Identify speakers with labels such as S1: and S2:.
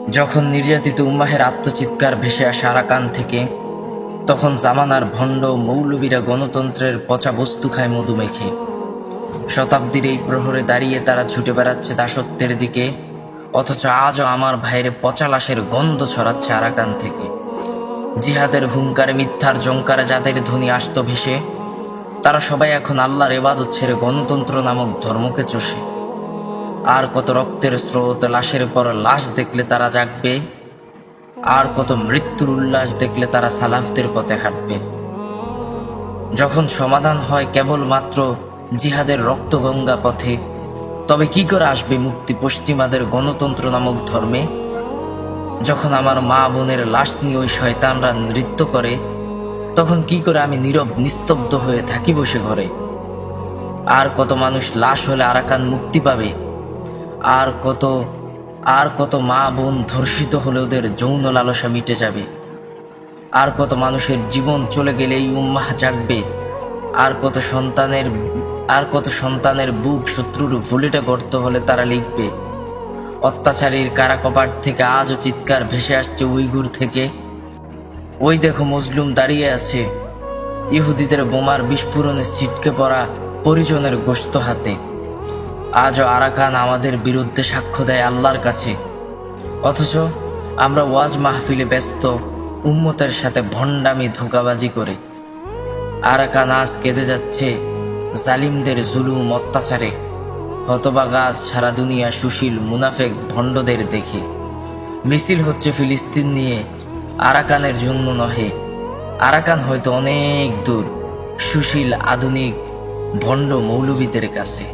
S1: যখন নির্যাতিত উম্মাহের আত্মচিৎকার ভেসে আসে আরাকান থেকে, তখন জামানার ভণ্ড মৌলবীরা গণতন্ত্রের পচা বস্তু খায় মধু মেখে। শতাব্দীর এই প্রহরে দাঁড়িয়ে তারা ছুটে বেড়াচ্ছে দাসত্বের দিকে, অথচ আজও আমার ভাইয়ের পচা লাশের গন্ধ ছড়াচ্ছে আরাকান থেকে। জিহাদের হুঙ্কারে, মিথ্যার জঙ্কারে যাদের ধ্বনি আসত ভেসে, তারা সবাই এখন আল্লাহর ইবাদত ছেড়ে গণতন্ত্র নামক ধর্মকে চষে। আর কত রক্তের স্রোত, লাশের পর লাশ দেখলে তারা জাগবে, আর কত মৃত্যুর উল্লাস দেখলে তারা সালাফদের পথে হাঁটবে। যখন সমাধান হয় কেবলমাত্র জিহাদের রক্তগঙ্গা পথে, তবে কি করে আসবে মুক্তি পশ্চিমাদের গণতন্ত্র নামক ধর্মে? যখন আমার মা বোনের লাশ নিয়ে ওই শয়তানরা নৃত্য করে, তখন কি করে আমি নীরব নিস্তব্ধ হয়ে থাকি বসে ঘরে? আর কত মানুষ লাশ হলে আরাকান মুক্তি পাবে? আর কত মা বোন ধর্ষিত হলে ওদের যৌন লালসা মিটে যাবে? আর কত মানুষের জীবন চলে গেলে এই উম্মাহ জাগবে? আর কত সন্তানের বুক শত্রুর ভুলেটে গর্ত হলে তারা লিখবে। অত্যাচারীর কারা কপাট থেকে আজও চিৎকার ভেসে আসছে উইগুর থেকে, ওই দেখো মজলুম দাঁড়িয়ে আছে ইহুদিদের বোমার বিস্ফোরণে ছিটকে পড়া পরিজনের গোশত হাতে। আজও আরাকান আমাদের বিরুদ্ধে সাক্ষ্য দেয় আল্লাহর কাছে, অথচ আমরা ওয়াজ মাহফিলে ব্যস্ত উম্মতের সাথে ভণ্ডামি ধোঁকাবাজি করে। আরাকান আজ কেঁদে যাচ্ছে জালিমদের জুলুম অত্যাচারে। হতবাক আজ সারা দুনিয়া সুশীল মুনাফেক ভণ্ডদের দেখে। মিছিল হচ্ছে ফিলিস্তিন নিয়ে, আরাকানের জন্য নহে। আরাকান হয়তো অনেক দূর সুশীল আধুনিক ভণ্ড মৌলবীদের কাছে।